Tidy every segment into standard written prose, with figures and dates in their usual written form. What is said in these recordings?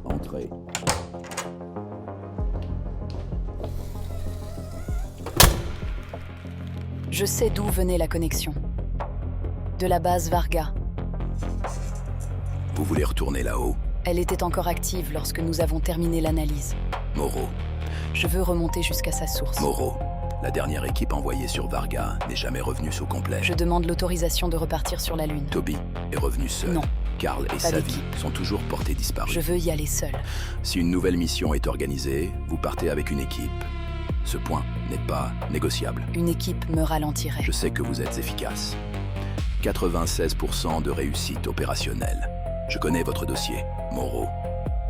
Entrez. Je sais d'où venait la connexion. De la base Varga. Vous voulez retourner là-haut? Elle était encore active lorsque nous avons terminé l'analyse. Moreau. Je veux remonter jusqu'à sa source. Moreau. La dernière équipe envoyée sur Varga n'est jamais revenue sous complet. Je demande l'autorisation de repartir sur la Lune. Toby est revenu seul. Non. Karl et Pas Savy d'équipe. sont toujours portés disparus. Je veux y aller seul. Si une nouvelle mission est organisée, vous partez avec une équipe. Ce point n'est pas négociable. Une équipe me ralentirait. Je sais que vous êtes efficace. 96% de réussite opérationnelle. Je connais votre dossier, Moreau.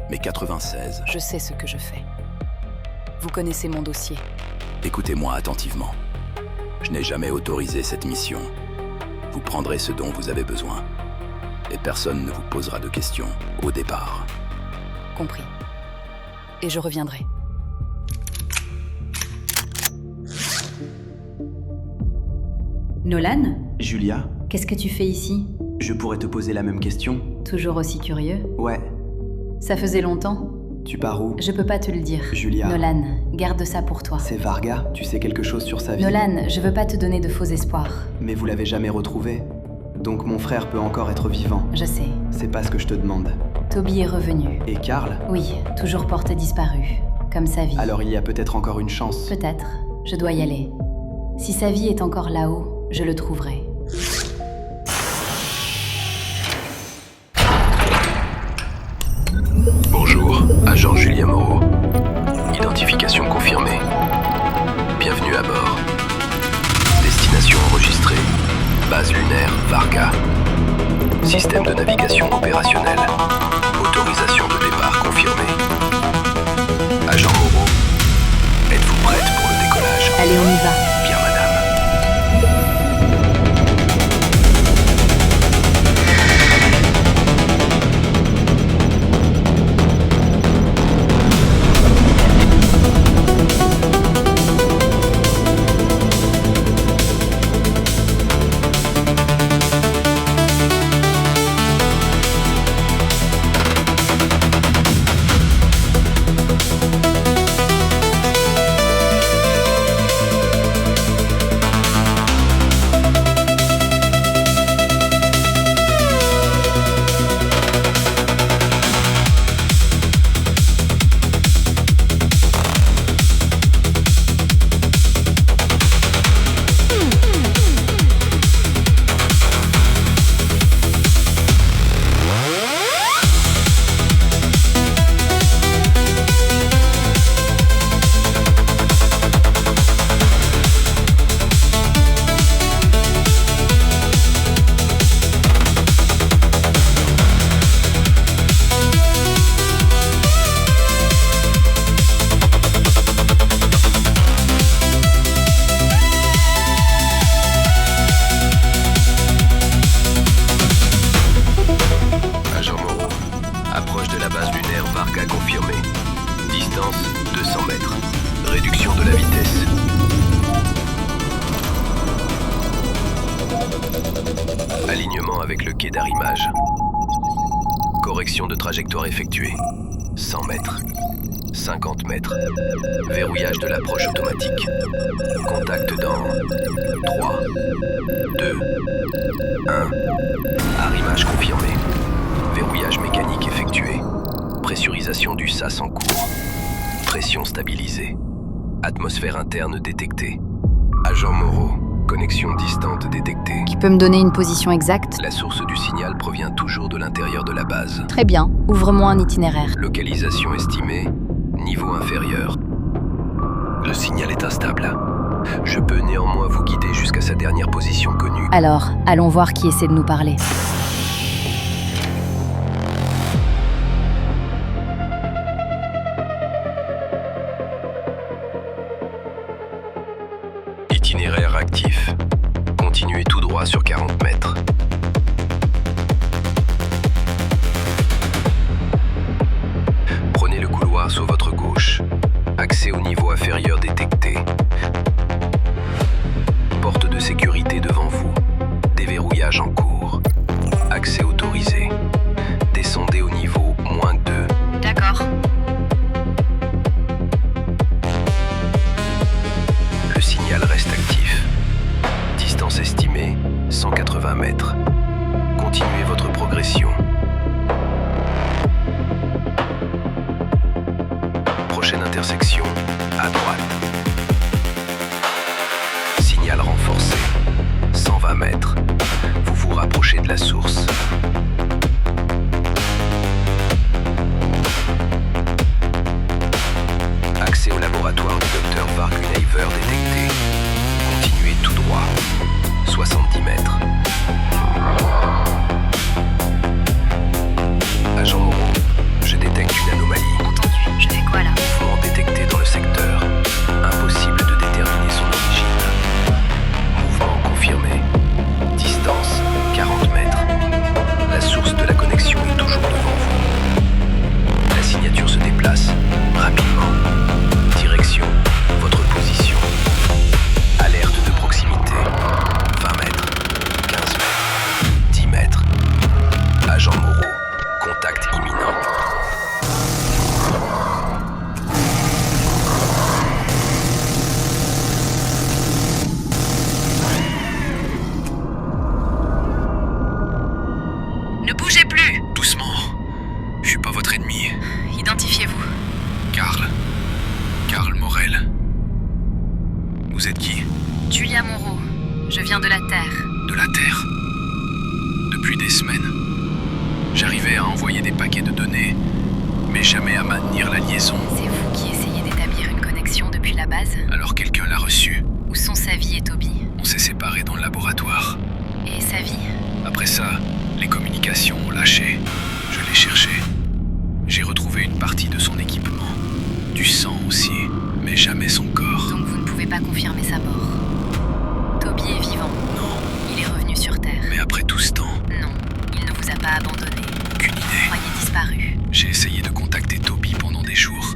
Mais 96, Je sais ce que je fais. Vous connaissez mon dossier. écoutez-moi attentivement. Je n'ai jamais autorisé cette mission. Vous prendrez ce dont vous avez besoin. Et personne ne vous posera de questions au départ. Compris. Et je reviendrai. Nolan, Julia, qu'est-ce que tu fais ici? je pourrais te poser la même question? Toujours aussi curieux? Ouais, Ça faisait longtemps? tu pars où? Je peux pas te le dire. Julia. Nolan, garde ça pour toi. C'est Varga, tu sais quelque chose sur sa vie? Nolan, je veux pas te donner de faux espoirs. Mais vous l'avez jamais retrouvé. Donc mon frère peut encore être vivant. Je sais. C'est pas ce que je te demande. Toby est revenu. Et Karl? Oui, toujours porté disparu. Comme sa vie. Alors il y a peut-être encore une chance. Peut-être. Je dois y aller. Si sa vie est encore là-haut, je le trouverai. Bonjour, agent Julien Moreau. Identification confirmée. Bienvenue à bord. Destination enregistrée. Base lunaire Varga. Système de navigation opérationnel. Autorisation de départ confirmée. Agent Moreau, êtes-vous prête pour le décollage? Allez, on y va. Bien, madame. Agent Moreau, approche de la base lunaire Varga confirmée. Distance 200 mètres. Réduction de la vitesse. Alignement avec le quai d'arrimage. Correction de trajectoire effectuée. 100 mètres. 50 mètres. Verrouillage de l'approche automatique. Contact dans 3, 2, 1. Arrimage confirmé. Verrouillage mécanique effectué. Pressurisation du sas en cours. Pression stabilisée. Atmosphère interne détectée. Agent Moreau, connexion distante détectée. Tu peux me donner une position exacte? La source du signal provient toujours de l'intérieur de la base. Très bien. Ouvre-moi un itinéraire. Localisation estimée, niveau inférieur. Le signal est instable. Je peux néanmoins vous guider jusqu'à sa dernière position connue. Alors, allons voir qui essaie de nous parler. Itinéraire actif. Continuez tout droit sur 40 mètres. Prenez le couloir Vous êtes qui? Julia Moreau, je viens de la Terre. De la Terre. Depuis des semaines. J'arrivais à envoyer des paquets de données, mais jamais à maintenir la liaison. C'est vous qui essayez d'établir une connexion depuis la base? Alors quelqu'un l'a reçu. Où sont Savy et Toby? On s'est séparés dans le laboratoire. Et Savy? Après ça, les communications ont lâché. Je l'ai cherché. J'ai retrouvé une partie de son équipement. Du sang aussi, mais jamais son corps. Donc vous ne pouvez pas confirmer sa mort. Toby est vivant. Non, Il est revenu sur Terre. mais après tout ce temps, Non, il ne vous a pas abandonné. aucune Vous idée. croyez disparu. J'ai essayé de contacter Toby pendant des jours.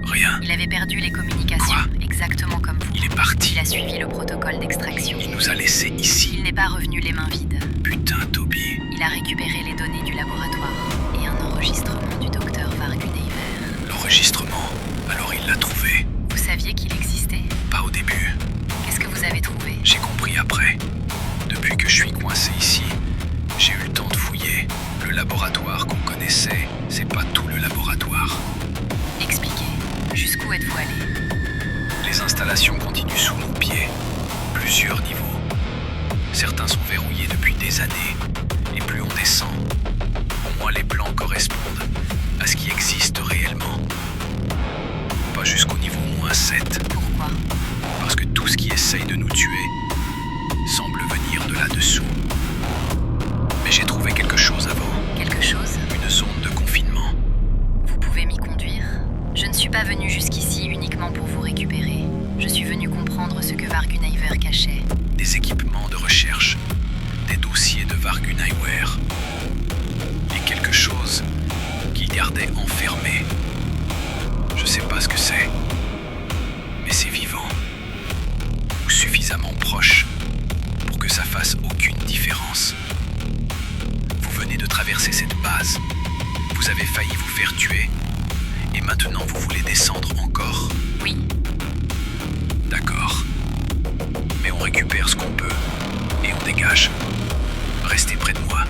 Rien. Il avait perdu les communications, Quoi? exactement comme vous. Il est parti. Il a suivi le protocole d'extraction. Il nous a laissés ici. Il n'est pas revenu les mains vides. Putain, Toby. Il a récupéré les données du laboratoire et un enregistrement du docteur Varguneiver. L'enregistrement. Alors il l'a trouvé. Vous saviez qu'il existait? Pas au début. Qu'est-ce que vous avez trouvé? J'ai compris après. Depuis que je suis coincé ici, j'ai eu le temps de fouiller. Le laboratoire qu'on connaissait, c'est pas tout le laboratoire. Expliquez. Jusqu'où êtes-vous allé? Les installations continuent sous nos pieds. Plusieurs niveaux. Certains sont verrouillés depuis des années. Et plus on descend, moins les plans correspondent à ce qui existe réellement. Pas jusqu'au niveau -7. Pourquoi? Parce que tout ce qui essaye de nous tuer semble venir de là-dessous. Mais j'ai trouvé quelque chose avant. Quelque chose? Une zone de confinement. Vous pouvez m'y conduire? Je ne suis pas venu jusqu'ici uniquement pour vous récupérer. Je suis venu comprendre ce que Varguneiver cachait. Des équipements de recherche. Des dossiers de Varguneiver. Et quelque chose qu'il gardait enfermé. Je sais pas ce que c'est. Mais c'est vivant. Ou suffisamment proche pour que ça fasse aucune différence. Vous venez de traverser cette base. Vous avez failli vous faire tuer. Et maintenant vous voulez descendre encore? Oui, D'accord. Mais on récupère ce qu'on peut. Et on dégage. Restez près de moi.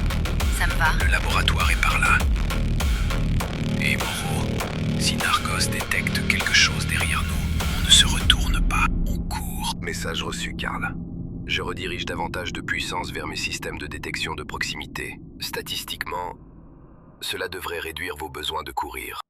ça me va. Le laboratoire est par là. Et Moreau, si Narcos détecte quelque chose derrière nous, on ne se retourne pas, on court. Message reçu, Karl. Je redirige davantage de puissance vers mes systèmes de détection de proximité. Statistiquement, cela devrait réduire vos besoins de courir.